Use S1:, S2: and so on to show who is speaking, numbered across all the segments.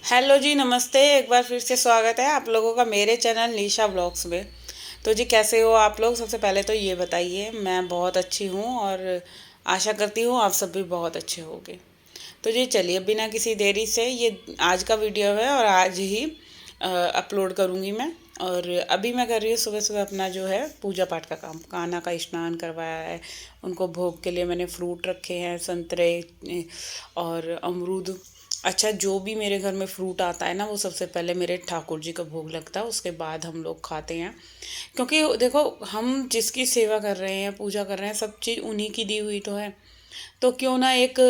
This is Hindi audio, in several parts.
S1: हेलो जी, नमस्ते। एक बार फिर से स्वागत है आप लोगों का मेरे चैनल निशा ब्लॉग्स में। तो जी, कैसे हो आप लोग? सबसे पहले तो ये बताइए। मैं बहुत अच्छी हूँ और आशा करती हूँ आप सब भी बहुत अच्छे होंगे। तो जी चलिए, बिना किसी देरी से ये आज का वीडियो है और आज ही अपलोड करूँगी मैं। और अभी मैं कर रही हूँ सुबह सुबह अपना जो है पूजा पाठ का काम। कान्हा का स्नान करवाया है, उनको भोग के लिए मैंने फ्रूट रखे हैं, संतरे और अमरूद। अच्छा, जो भी मेरे घर में फ्रूट आता है ना, वो सबसे पहले मेरे ठाकुर जी का भोग लगता है, उसके बाद हम लोग खाते हैं। क्योंकि देखो, हम जिसकी सेवा कर रहे हैं, पूजा कर रहे हैं, सब चीज़ उन्हीं की दी हुई तो है। तो क्यों ना एक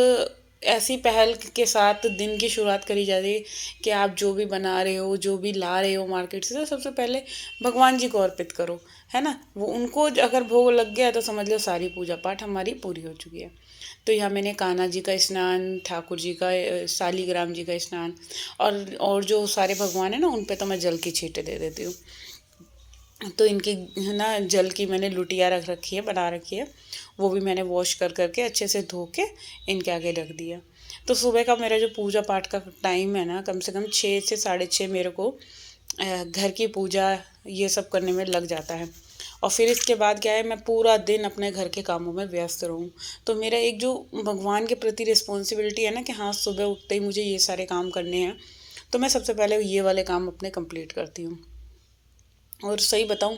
S1: ऐसी पहल के साथ दिन की शुरुआत करी जाए कि आप जो भी बना रहे हो, जो भी ला रहे हो मार्केट से, तो सबसे पहले भगवान जी को अर्पित करो, है ना। वो उनको अगर भोग लग गया तो समझ लो सारी पूजा पाठ हमारी पूरी हो चुकी है। तो यहाँ मैंने कान्हा जी का स्नान, ठाकुर जी का, शालीग्राम जी का स्नान, और जो सारे भगवान है ना, उन पे तो मैं जल की छींटे दे देती हूँ। तो इनकी है ना, जल की मैंने लुटिया रख रखी है, बना रखी है। वो भी मैंने वॉश कर करके अच्छे से धो के इनके आगे रख दिया। तो सुबह का मेरा जो पूजा पाठ का टाइम है ना, कम से कम 6 से 6:30 मेरे को घर की पूजा ये सब करने में लग जाता है। और फिर इसके बाद क्या है, मैं पूरा दिन अपने घर के कामों में व्यस्त रहूँ। तो मेरा एक जो भगवान के प्रति रिस्पॉन्सिबिलिटी है ना, कि हाँ, सुबह उठते ही मुझे ये सारे काम करने हैं, तो मैं सबसे पहले ये वाले काम अपने कंप्लीट करती हूँ। और सही बताऊं,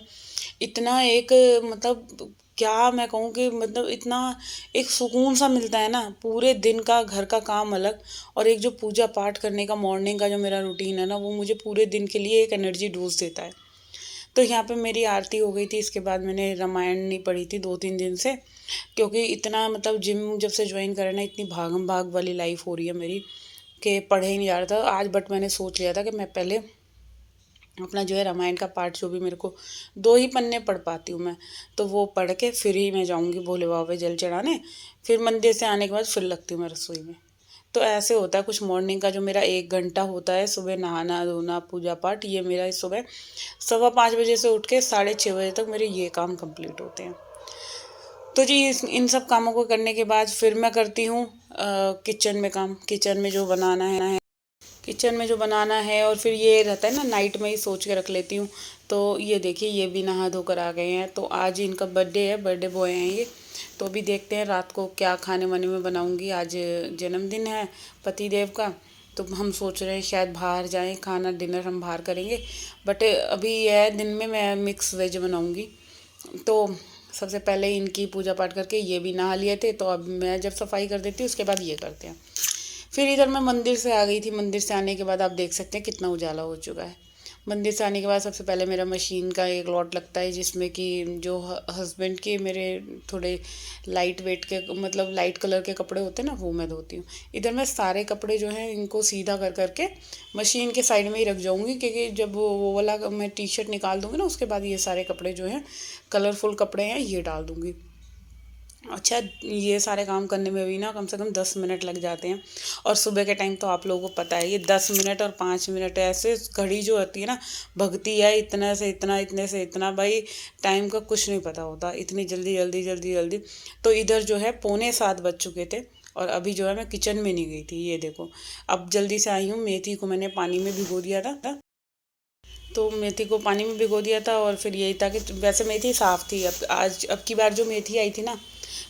S1: इतना एक मतलब क्या मैं कहूँ कि मतलब इतना एक सुकून सा मिलता है ना, पूरे दिन का घर का काम अलग, और एक जो पूजा पाठ करने का मॉर्निंग का जो मेरा रूटीन है ना, वो मुझे पूरे दिन के लिए एक एनर्जी डोज देता है। तो यहाँ पे मेरी आरती हो गई थी, इसके बाद मैंने रामायण नहीं पढ़ी थी 2-3 दिन से। क्योंकि इतना मतलब जिम जब से ज्वाइन करा ना, इतनी भागम भाग वाली लाइफ हो रही है मेरी कि पढ़े ही नहीं जा रहा था आज। बट मैंने सोच लिया था कि मैं पहले अपना जो है रामायण का पाठ, जो भी मेरे को 2 ही पन्ने पढ़ पाती हूँ मैं, तो वो पढ़ के फिर ही मैं जाऊँगी भोले बाबा पे जल चढ़ाने। फिर मंदिर से आने के बाद फिर लगती हूँ मैं रसोई में। तो ऐसे होता है कुछ मॉर्निंग का जो मेरा 1 घंटा होता है सुबह, नहाना धोना पूजा पाठ, ये मेरा इस सुबह 5:15 बजे से उठ के 6:30 बजे तक मेरे ये काम कंप्लीट होते हैं। तो जी इन सब कामों को करने के बाद फिर मैं करती हूँ किचन में काम। किचन में जो बनाना है, और फिर ये रहता है ना, नाइट में ही सोच के रख लेती हूँ। तो ये देखिए, ये भी नहा धोकर आ गए हैं। तो आज इनका बर्थडे है, बर्थडे बॉय हैं ये। तो अभी देखते हैं रात को क्या खाने वाने में बनाऊंगी। आज जन्मदिन है पति देव का। तो हम सोच रहे हैं शायद बाहर जाएं, खाना डिनर हम बाहर करेंगे। बट अभी यह दिन में मैं मिक्स वेज बनाऊंगी। तो सबसे पहले इनकी पूजा पाठ करके ये भी नहा लिए थे, तो अब मैं जब सफाई कर देती हूँ उसके बाद ये करते हैं। फिर इधर मैं मंदिर से आ गई थी। मंदिर से आने के बाद आप देख सकते हैं कितना उजाला हो चुका है। मंदिर से आने के बाद सबसे पहले मेरा मशीन का एक लॉट लगता है, जिसमें कि जो हस्बैंड के मेरे थोड़े लाइट वेट के, मतलब लाइट कलर के कपड़े होते हैं ना, वो मैं धोती हूँ। इधर मैं सारे कपड़े जो हैं इनको सीधा कर करके मशीन के साइड में ही रख जाऊँगी, क्योंकि जब वो वाला मैं टी शर्ट निकाल दूँगी ना, उसके बाद ये सारे कपड़े जो हैं, कलरफुल कपड़े हैं, ये डाल दूँगी। अच्छा, ये सारे काम करने में भी ना कम से कम 10 मिनट लग जाते हैं। और सुबह के टाइम तो आप लोगों को पता है, ये 10 मिनट और 5 मिनट ऐसे घड़ी जो होती है ना, भगती है इतने से इतना, इतने से इतना, भाई टाइम का कुछ नहीं पता होता, इतनी जल्दी जल्दी जल्दी जल्दी। तो इधर जो है 6:45 बज चुके थे, और अभी जो है मैं किचन में नहीं गई थी। ये देखो, अब जल्दी से आई हूँ। मेथी को मैंने पानी में भिगो दिया था। तो मेथी को पानी में भिगो दिया था, और फिर यही था कि वैसे मेथी साफ़ थी। अब की बार जो मेथी आई थी ना,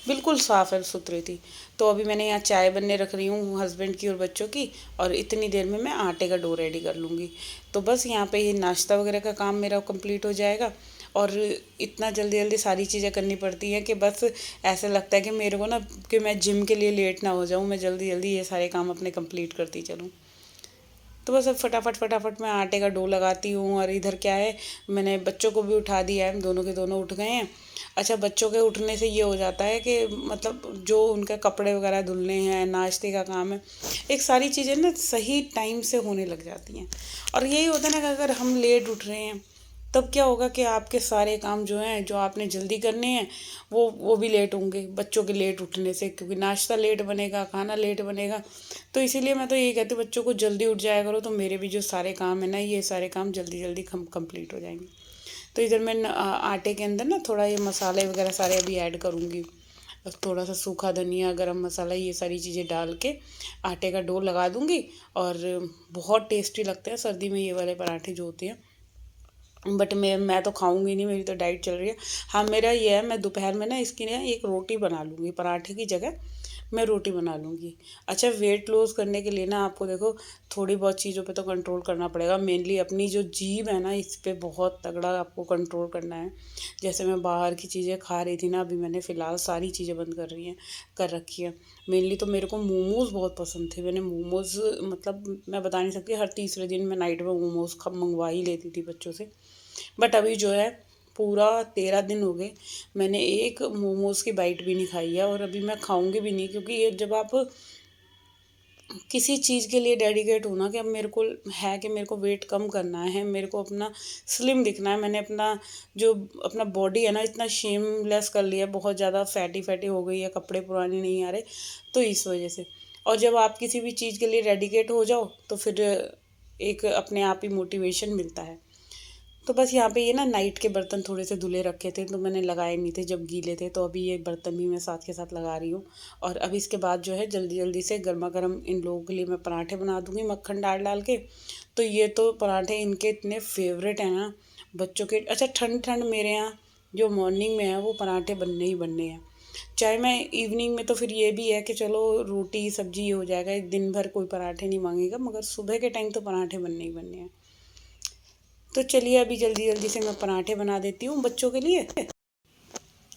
S1: बिल्कुल साफ़ है, सुथरी थी। तो अभी मैंने यहाँ चाय बनने रख रही हूँ हस्बैंड की और बच्चों की, और इतनी देर में मैं आटे का डो रेडी कर लूँगी। तो बस यहाँ पे ये नाश्ता वगैरह का काम मेरा कंप्लीट हो जाएगा। और इतना जल्दी जल्दी सारी चीज़ें करनी पड़ती हैं कि बस ऐसा लगता है कि मेरे को ना, कि मैं जिम के लिए लेट ना हो जाऊँ, मैं जल्दी जल्दी ये सारे काम अपने कंप्लीट करती चलूँ। तो बस अब फटाफट फटाफट मैं आटे का डो लगाती हूँ। और इधर क्या है, मैंने बच्चों को भी उठा दिया है, दोनों के दोनों उठ गए हैं। अच्छा, बच्चों के उठने से ये हो जाता है कि मतलब जो उनके कपड़े वगैरह धुलने हैं, नाश्ते का काम है, एक सारी चीज़ें ना सही टाइम से होने लग जाती हैं। और यही होता है ना कि अगर हम लेट उठ रहे हैं, तब क्या होगा कि आपके सारे काम जो हैं, जो आपने जल्दी करने हैं, वो भी लेट होंगे बच्चों के लेट उठने से, क्योंकि नाश्ता लेट बनेगा, खाना लेट बनेगा। तो इसीलिए मैं तो यही कहती हूँ, बच्चों को जल्दी उठ जाया करो, तो मेरे भी जो सारे काम है ना, ये सारे काम जल्दी जल्दी कंप्लीट हो जाएंगे। तो इधर मैं आटे के अंदर ना थोड़ा ये मसाले वगैरह सारे अभी ऐड करूँगी। थोड़ा सा सूखा धनिया, गरम मसाला, ये सारी चीज़ें डाल के आटे का डो लगा दूँगी। और बहुत टेस्टी लगते हैं सर्दी में ये वाले पराठे जो होते हैं। बट मैं तो खाऊंगी नहीं, मेरी तो डाइट चल रही है। हाँ, मेरा ये है, मैं दोपहर में ना इसकी ना एक रोटी बना लूँगी, पराठे की जगह मैं रोटी बना लूँगी। अच्छा, वेट लॉस करने के लिए ना आपको देखो थोड़ी बहुत चीज़ों पे तो कंट्रोल करना पड़ेगा। मेनली अपनी जो जीभ है ना, इस पे बहुत तगड़ा आपको कंट्रोल करना है। जैसे मैं बाहर की चीज़ें खा रही थी ना, अभी मैंने फ़िलहाल सारी चीज़ें बंद कर रखी है। मेनली तो मेरे को मोमोज़ बहुत पसंद थे। मैंने मोमोज़, मतलब मैं बता नहीं सकती, हर तीसरे दिन मैं नाइट में मोमोज़ मंगवा ही लेती थी बच्चों से। बट अभी जो है पूरा 13 दिन हो गए, मैंने एक मोमोज़ की बाइट भी नहीं खाई है। और अभी मैं खाऊंगी भी नहीं, क्योंकि ये जब आप किसी चीज़ के लिए डेडिकेट हो ना, कि अब मेरे को है कि मेरे को वेट कम करना है, मेरे को अपना स्लिम दिखना है, मैंने अपना जो अपना बॉडी है ना इतना शेमलेस कर लिया, बहुत ज़्यादा फैटी फैटी हो गई है, कपड़े पुराने नहीं आ रहे, तो इस वजह से। और जब आप किसी भी चीज़ के लिए डेडिकेट हो जाओ तो फिर एक अपने आप ही मोटिवेशन मिलता है। तो बस यहाँ पे ये ना नाइट के बर्तन थोड़े से धुले रखे थे, तो मैंने लगाए नहीं थे जब गीले थे, तो अभी ये बर्तन भी मैं साथ के साथ लगा रही हूँ। और अभी इसके बाद जो है जल्दी जल्दी से गर्मा गर्म इन लोगों के लिए मैं पराठे बना दूँगी मक्खन डाल डाल के। तो ये तो पराठे इनके इतने फेवरेट हैं ना बच्चों के। अच्छा, ठंड ठंड मेरे यहाँ जो मॉर्निंग में है वो पराठे बनने ही बनने हैं। चाहे मैं इवनिंग में, तो फिर ये भी है कि चलो रोटी सब्जी हो जाएगा, दिन भर कोई पराठे नहीं मांगेगा, मगर सुबह के टाइम तो पराठे बनने ही बनने हैं। तो चलिए अभी जल्दी जल्दी से मैं पराठे बना देती हूँ बच्चों के लिए।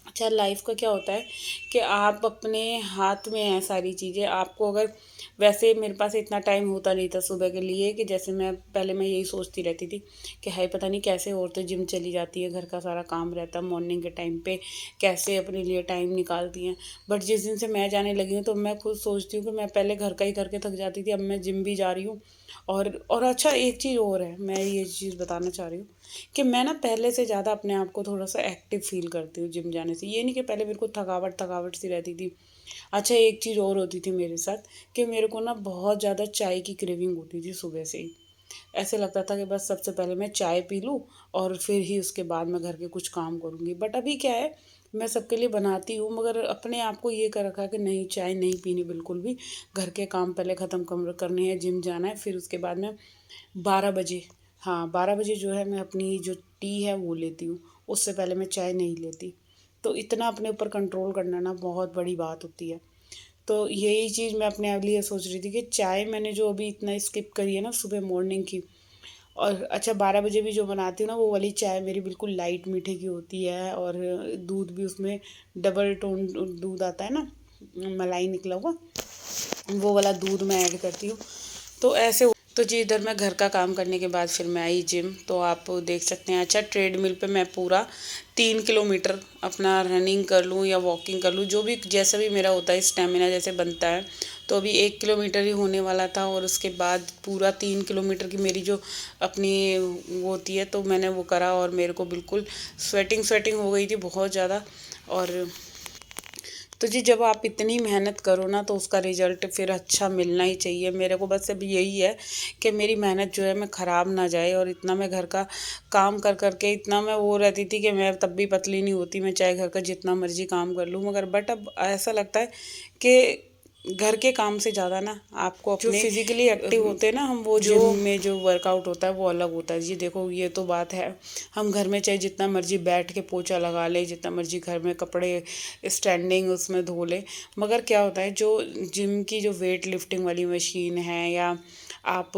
S1: अच्छा, लाइफ का क्या होता है कि आप अपने हाथ में है सारी चीज़ें। आपको अगर, वैसे मेरे पास इतना टाइम होता नहीं था सुबह के लिए, कि जैसे मैं यही सोचती रहती थी कि हाय पता नहीं कैसे औरतें जिम चली जाती है, घर का सारा काम रहता है मॉर्निंग के टाइम पे, कैसे अपने लिए टाइम निकालती हैं। बट जिस दिन से मैं जाने लगी हूँ तो मैं खुद सोचती हूँ कि मैं पहले घर का ही करके थक जाती थी, अब मैं जिम भी जा रही हूँ। और अच्छा, एक चीज़ और है, मैं ये चीज़ बताना चाह रही हूँ कि मैं ना पहले से ज़्यादा अपने आप को थोड़ा सा एक्टिव फील करती हूँ जिम जाने से। ये नहीं कि पहले मेरे को थकावट थकावट सी रहती थी। अच्छा, एक चीज़ और होती थी मेरे साथ कि मेरे को ना बहुत ज़्यादा चाय की क्रेविंग होती थी सुबह से ही। ऐसे लगता था कि बस सबसे पहले मैं चाय पी लूँ और फिर ही उसके बाद मैं घर के कुछ काम करूँगी। बट अभी क्या है, मैं सबके लिए बनाती हूँ, मगर अपने आप को ये कर रखा है कि नहीं, चाय नहीं पीनी बिल्कुल भी। घर के काम पहले ख़त्म करने हैं, जिम जाना है, फिर उसके बाद में 12 बजे, हाँ 12 बजे जो है मैं अपनी जो टी है वो लेती हूँ। उससे पहले मैं चाय नहीं लेती। तो इतना अपने ऊपर कंट्रोल करना ना बहुत बड़ी बात होती है। तो यही चीज़ मैं अपने लिए सोच रही थी कि चाय मैंने जो अभी इतना स्किप करी है ना सुबह मॉर्निंग की। और अच्छा, 12 बजे भी जो बनाती हूँ ना वो वाली चाय मेरी बिल्कुल लाइट मीठे की होती है। और दूध भी उसमें डबल टोन दूध आता है ना, मलाई निकला हुआ, वो वाला दूध मैं ऐड करती हूँ। तो ऐसे, तो जी इधर मैं घर का काम करने के बाद फिर मैं आई जिम, तो आप देख सकते हैं। अच्छा, ट्रेडमिल पे मैं पूरा 3 किलोमीटर अपना रनिंग कर लूँ या वॉकिंग कर लूँ, जो भी जैसा भी मेरा होता है, स्टेमिना जैसे बनता है। तो अभी 1 किलोमीटर ही होने वाला था, और उसके बाद पूरा 3 किलोमीटर की मेरी जो अपनी वो होती है, तो मैंने वो करा, और मेरे को बिल्कुल स्वेटिंग स्वेटिंग हो गई थी बहुत ज़्यादा। और तो जी जब आप इतनी मेहनत करो ना तो उसका रिजल्ट फिर अच्छा मिलना ही चाहिए। मेरे को बस अभी यही है कि मेरी मेहनत जो है मैं ख़राब ना जाए। और इतना मैं घर का काम कर कर के इतना मैं वो रहती थी कि मैं तब भी पतली नहीं होती, मैं चाहे घर का जितना मर्जी काम कर लूँ, मगर बट अब ऐसा लगता है कि घर के काम से ज़्यादा ना आपको जो अपने फिजिकली एक्टिव होते हैं ना, हम वो जो जिम में जो वर्कआउट होता है वो अलग होता है। जी देखो, ये तो बात है, हम घर में चाहे जितना मर्जी बैठ के पोछा लगा ले, जितना मर्जी घर में कपड़े स्टैंडिंग उसमें धो ले, मगर क्या होता है जो जिम की जो वेट लिफ्टिंग वाली मशीन है, या आप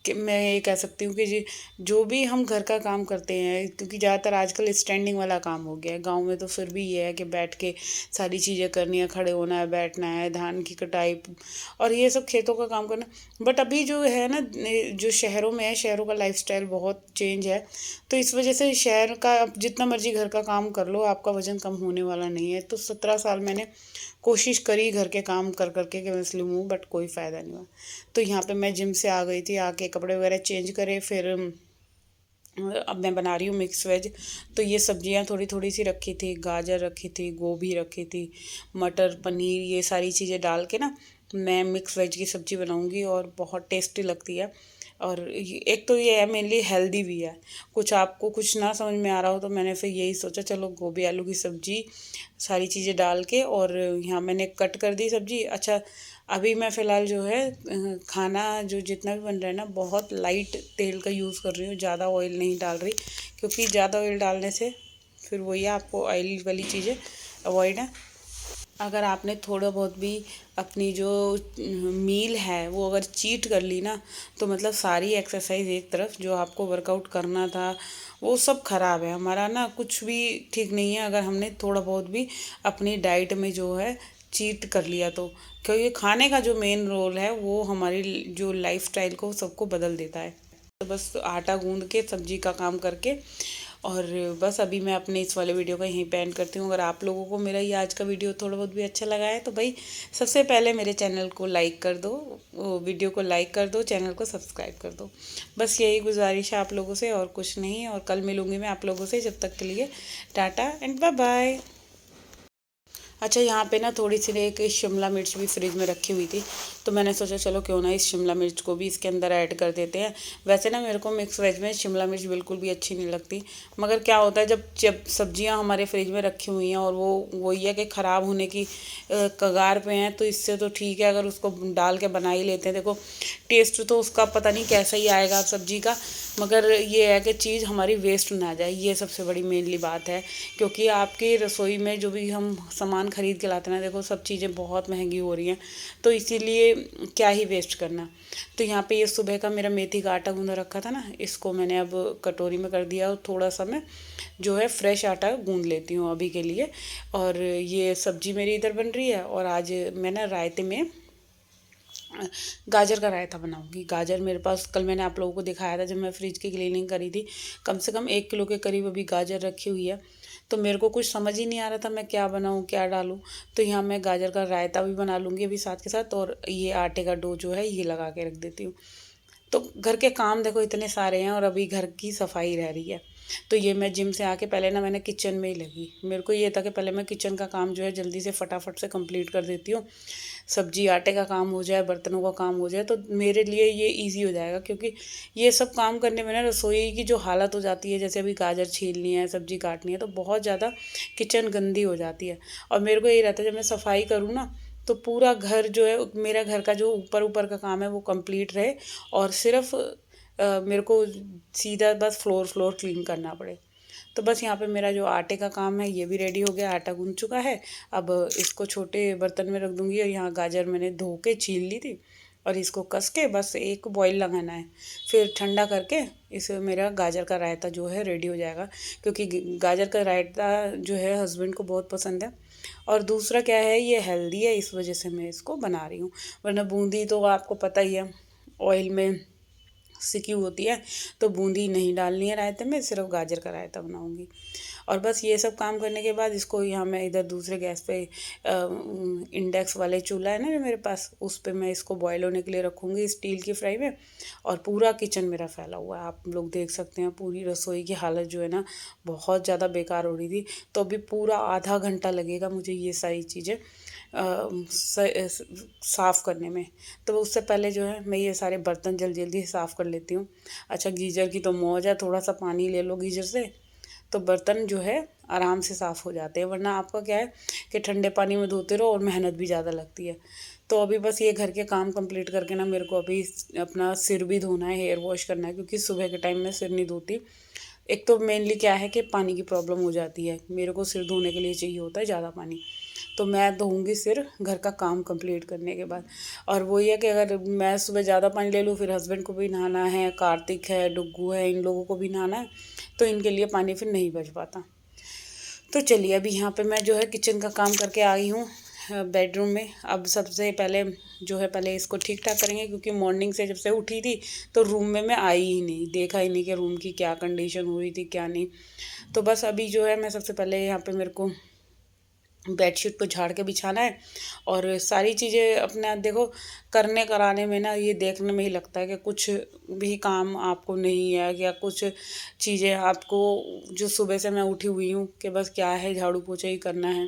S1: मैं ये कह सकती हूँ कि जी जो भी हम घर का काम करते हैं, क्योंकि ज़्यादातर आजकल स्टैंडिंग वाला काम हो गया है। गांव में तो फिर भी ये है कि बैठ के सारी चीज़ें करनी है, खड़े होना है, बैठना है, धान की कटाई और ये सब खेतों का काम करना। बट अभी जो है ना, जो शहरों में है, शहरों का लाइफस्टाइल बहुत चेंज है। तो इस वजह से शहर का आप जितना मर्जी घर का काम कर लो, आपका वज़न कम होने वाला नहीं है। तो 17 साल मैंने कोशिश करी घर के काम कर करके कि मैं स्लिम हूँ, बट कोई फ़ायदा नहीं हुआ। तो यहाँ पे मैं जिम से आ गई थी, आके कपड़े वगैरह चेंज करे, फिर अब मैं बना रही हूँ मिक्स वेज। तो ये सब्जियाँ थोड़ी थोड़ी सी रखी थी, गाजर रखी थी, गोभी रखी थी, मटर पनीर, ये सारी चीज़ें डाल के ना मैं मिक्स वेज की सब्ज़ी बनाऊंगी और बहुत टेस्टी लगती है। और एक तो ये है मेनली हेल्दी भी है। कुछ आपको कुछ ना समझ में आ रहा हो तो मैंने फिर यही सोचा चलो गोभी आलू की सब्ज़ी सारी चीज़ें डाल के, और यहाँ मैंने कट कर दी सब्ज़ी। अच्छा, अभी मैं फ़िलहाल जो है खाना जो जितना भी बन रहा है ना, बहुत लाइट तेल का यूज़ कर रही हूँ, ज़्यादा ऑयल नहीं डाल रही, क्योंकि ज़्यादा ऑयल डालने से फिर वही है, आपको ऑयल वाली चीज़ें अवॉइड है। अगर आपने थोड़ा बहुत भी अपनी जो मील है वो अगर चीट कर ली ना, तो मतलब सारी एक्सरसाइज एक तरफ जो आपको वर्कआउट करना था वो सब खराब है। हमारा ना कुछ भी ठीक नहीं है अगर हमने थोड़ा बहुत भी अपनी डाइट में जो है चीट कर लिया तो। क्योंकि खाने का जो मेन रोल है वो हमारी जो लाइफ स्टाइल को सबको बदल देता है। तो बस आटा गूंद के सब्जी का काम करके, और बस अभी मैं अपने इस वाले वीडियो का यहीं पे एंड करती हूँ। अगर आप लोगों को मेरा ये आज का वीडियो थोड़ा बहुत भी अच्छा लगा है तो भाई सबसे पहले मेरे चैनल को लाइक कर दो, वीडियो को लाइक कर दो, चैनल को सब्सक्राइब कर दो। बस यही गुजारिश है आप लोगों से, और कुछ नहीं। और कल मिलूँगी मैं आप लोगों से, जब तक के लिए टाटा एंड बाय बाय। अच्छा, यहाँ पे ना थोड़ी सी एक शिमला मिर्च भी फ्रिज में रखी हुई थी, तो मैंने सोचा चलो क्यों ना इस शिमला मिर्च को भी इसके अंदर ऐड कर देते हैं। वैसे ना मेरे को मिक्स वेज में शिमला मिर्च बिल्कुल भी अच्छी नहीं लगती, मगर क्या होता है जब जब सब्जियां हमारे फ्रिज में रखी हुई हैं और वो वही है कि ख़राब होने की कगार पे हैं, तो इससे तो ठीक है अगर उसको डाल के बना ही लेते हैं। देखो टेस्ट तो उसका पता नहीं कैसा ही आएगा सब्जी का, मगर ये है कि चीज़ हमारी वेस्ट ना जाए, ये सबसे बड़ी मेनली बात है। क्योंकि आपकी रसोई में जो भी हम सामान खरीद के लाते हैं ना, देखो सब चीज़ें बहुत महंगी हो रही हैं, तो इसीलिए क्या ही वेस्ट करना। तो यहाँ पे ये सुबह का मेरा मेथी का आटा गूंदा रखा था ना, इसको मैंने अब कटोरी में कर दिया, और थोड़ा सा मैं जो है फ्रेश आटा गूंद लेती हूँ अभी के लिए। और ये सब्जी मेरी इधर बन रही है, और आज मैं ना रायते में गाजर का रायता बनाऊंगी। गाजर मेरे पास कल मैंने आप लोगों को दिखाया था जब मैं फ्रिज की क्लीनिंग करी थी, कम से कम 1 किलो के करीब अभी गाजर रखी हुई है। तो मेरे को कुछ समझ ही नहीं आ रहा था मैं क्या बनाऊं क्या डालूं, तो यहाँ मैं गाजर का रायता भी बना लूँगी अभी साथ के साथ, और ये आटे का डो जो है ये लगा के रख देती हूँ। तो घर के काम देखो इतने सारे हैं, और अभी घर की सफाई रह रही है। तो ये मैं जिम से आके पहले ना मैंने किचन में ही लगी, मेरे को ये था कि पहले मैं किचन का काम जो है जल्दी से फटाफट से कंप्लीट कर देती हूँ, सब्जी आटे का काम हो जाए, बर्तनों का काम हो जाए, तो मेरे लिए ये इजी हो जाएगा। क्योंकि ये सब काम करने में ना रसोई की जो हालत हो जाती है, जैसे अभी गाजर छीलनी है, सब्जी काटनी है, तो बहुत ज़्यादा किचन गंदी हो जाती है। और मेरे को यही रहता है जब मैं सफाई करूँ ना, तो पूरा घर जो है मेरा घर का जो ऊपर ऊपर का काम है वो कंप्लीट रहे, और सिर्फ मेरे को सीधा बस फ्लोर फ्लोर क्लीन करना पड़े। तो बस यहाँ पे मेरा जो आटे का काम है ये भी रेडी हो गया, आटा गूंद चुका है। अब इसको छोटे बर्तन में रख दूँगी, और यहाँ गाजर मैंने धो के छील ली थी, और इसको कस के बस एक बॉईल लगाना है, फिर ठंडा करके इस मेरा गाजर का रायता जो है रेडी हो जाएगा। क्योंकि गाजर का रायता जो है हस्बैंड को बहुत पसंद है, और दूसरा क्या है ये हेल्दी है, इस वजह से मैं इसको बना रही हूँ। वरना बूंदी तो आपको पता ही है ऑयल में सिकी होती है, तो बूंदी नहीं डालनी है रायते में, सिर्फ गाजर का रायता बनाऊंगी। और बस ये सब काम करने के बाद इसको यहाँ मैं इधर दूसरे गैस पे इंडेक्स वाले चूल्हा है ना जो मेरे पास, उस पे मैं इसको बॉयल होने के लिए रखूँगी स्टील की फ्राई में। और पूरा किचन मेरा फैला हुआ है, आप लोग देख सकते हैं पूरी रसोई की हालत जो है ना बहुत ज़्यादा बेकार हो रही थी। तो अभी पूरा आधा घंटा लगेगा मुझे ये सारी चीज़ें साफ़ करने में। तो उससे पहले जो है मैं ये सारे बर्तन जल्दी जल्दी साफ़ कर लेती हूँ। अच्छा, गीजर की तो मौज है, थोड़ा सा पानी ले लो गीजर से तो बर्तन जो है आराम से साफ़ हो जाते हैं। वरना आपका क्या है कि ठंडे पानी में धोते रहो और मेहनत भी ज़्यादा लगती है। तो अभी बस ये घर के काम कंप्लीट करके ना मेरे को अभी अपना सिर भी धोना है, हेयर वॉश करना है, क्योंकि सुबह के टाइम में सिर नहीं धोती। एक तो मेनली क्या है कि पानी की प्रॉब्लम हो जाती है, मेरे को सिर धोने के लिए चाहिए होता है ज़्यादा पानी। तो मैं धोऊंगी सिर घर का काम कंप्लीट करने के बाद। और वही है कि अगर मैं सुबह ज़्यादा पानी ले लूँ, फिर हस्बैंड को भी नहाना है, कार्तिक है, डुग्गू है, इन लोगों को भी नहाना है, तो इनके लिए पानी फिर नहीं बच पाता। तो चलिए अभी यहाँ पे मैं जो है किचन का काम करके आई हूँ बेडरूम में। अब सबसे पहले जो है पहले इसको ठीक ठाक करेंगे, क्योंकि मॉर्निंग से जब से उठी थी तो रूम में मैं आई ही नहीं, देखा ही नहीं कि रूम की क्या कंडीशन हो रही थी क्या नहीं। तो बस अभी जो है मैं सबसे पहले यहाँ पे मेरे को बेडशीट को झाड़ के बिछाना है, और सारी चीज़ें अपने देखो करने कराने में ना ये देखने में ही लगता है कि कुछ भी काम आपको नहीं है, या कुछ चीज़ें आपको जो सुबह से मैं उठी हुई हूँ कि बस क्या है झाड़ू पोछा ही करना है।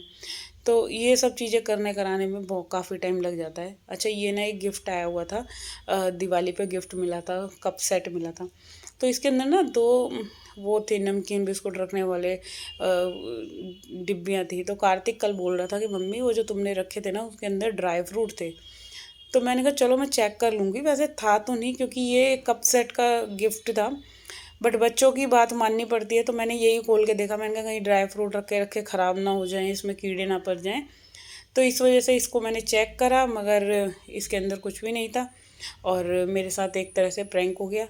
S1: तो ये सब चीज़ें करने कराने में बहुत काफ़ी टाइम लग जाता है। अच्छा, ये ना एक गिफ्ट आया हुआ था, दिवाली पे गिफ्ट मिला था, कप सेट मिला था। तो इसके अंदर ना 2 वो थे नमकीन बिस्कुट रखने वाले डिब्बियाँ थी। तो कार्तिक कल बोल रहा था कि मम्मी वो जो तुमने रखे थे ना उसके अंदर ड्राई फ्रूट थे। तो मैंने कहा चलो मैं चेक कर लूँगी, वैसे था तो नहीं क्योंकि ये कप सेट का गिफ्ट था। बट बच्चों की बात माननी पड़ती है, तो मैंने यही खोल के देखा। मैंने कहा कहीं ड्राई फ्रूट रखे रखे ख़राब ना हो जाएं, इसमें कीड़े ना पड़ जाएं। तो इस वजह से इसको मैंने चेक करा, मगर इसके अंदर कुछ भी नहीं था और मेरे साथ एक तरह से प्रैंक हो गया।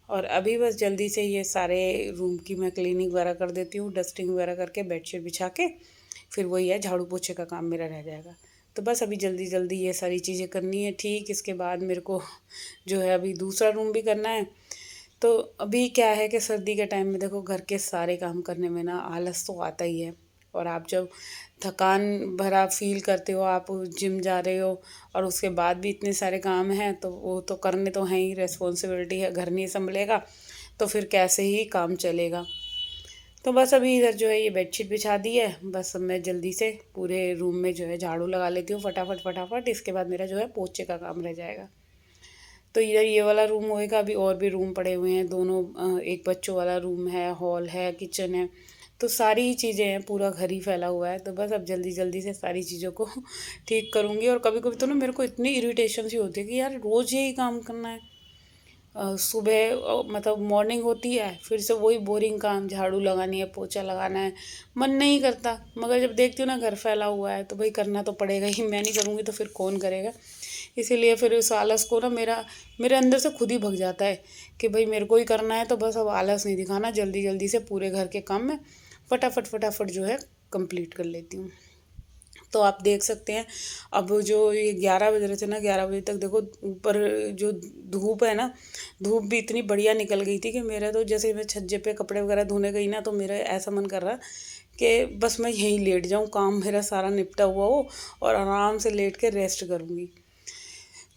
S1: और अभी बस जल्दी से ये सारे रूम की मैं क्लीनिंग वगैरह कर देती हूँ, डस्टिंग वगैरह करके बेडशीट बिछा के, फिर वही है झाड़ू पोछे का काम मेरा रह जाएगा। तो बस अभी जल्दी जल्दी ये सारी चीज़ें करनी है। ठीक इसके बाद मेरे को जो है अभी दूसरा रूम भी करना है। तो अभी क्या है कि सर्दी के टाइम में देखो घर के सारे काम करने में ना आलस तो आता ही है। और आप जब थकान भरा फील करते हो, आप जिम जा रहे हो और उसके बाद भी इतने सारे काम हैं, तो वो तो करने तो हैं ही, रिस्पॉन्सिबिलिटी है, घर नहीं संभलेगा तो फिर कैसे ही काम चलेगा। तो बस अभी इधर जो है ये बेडशीट बिछा दी है। बस अब मैं जल्दी से पूरे रूम में जो है झाड़ू लगा लेती हूँ फटाफट फटाफट। इसके बाद मेरा जो है पोछे का काम रह जाएगा। तो इधर ये वाला रूम होएगा, अभी और भी रूम पड़े हुए हैं दोनों। एक बच्चों वाला रूम है, हॉल है, किचन है। तो सारी ही चीज़ें हैं, पूरा घर ही फैला हुआ है। तो बस अब जल्दी जल्दी से सारी चीज़ों को ठीक करूँगी। और कभी कभी तो ना मेरे को इतनी इरिटेशन सी होती है कि यार रोज़ यही काम करना है। सुबह मतलब मॉर्निंग होती है, फिर से वही बोरिंग काम, झाड़ू लगानी है, पोछा लगाना है। मन नहीं करता, मगर जब देखती हूँ ना घर फैला हुआ है तो भाई करना तो पड़ेगा ही। मैं नहीं करूँगी तो फिर कौन करेगा। इसीलिए फिर उस आलस को ना मेरे अंदर से खुद ही भग जाता है कि भाई मेरे को ही करना है। तो बस अब आलस नहीं दिखाना, जल्दी जल्दी से पूरे घर के काम में फटाफट फटाफट जो है कंप्लीट कर लेती हूँ। तो आप देख सकते हैं अब जो ये 11 बज रहे थे ना, 11 बजे तक देखो ऊपर जो धूप है ना, धूप भी इतनी बढ़िया निकल गई थी कि मेरा तो जैसे मैं छज्जे पे कपड़े वगैरह धोने गई ना, तो मेरा ऐसा मन कर रहा कि बस मैं यहीं लेट जाऊं, काम मेरा सारा निपटा हुआ हो और आराम से लेट के रेस्ट करूंगी।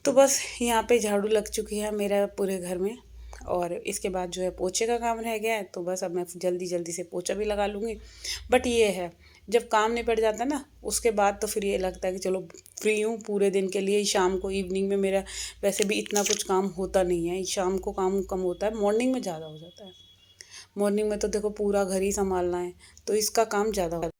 S1: तो बस यहाँ पे झाड़ू लग चुकी है मेरा पूरे घर में। और इसके बाद जो है पोछे का काम रह गया है, तो बस अब मैं जल्दी जल्दी से पोछा भी लगा लूँगी। बट ये है, जब काम निपट जाता है ना उसके बाद तो फिर ये लगता है कि चलो फ्री हूँ पूरे दिन के लिए। शाम को इवनिंग में मेरा वैसे भी इतना कुछ काम होता नहीं है, शाम को काम कम होता है, मॉर्निंग में ज़्यादा हो जाता है। मॉर्निंग में तो देखो पूरा घर ही संभालना है, तो इसका काम ज़्यादा होता है।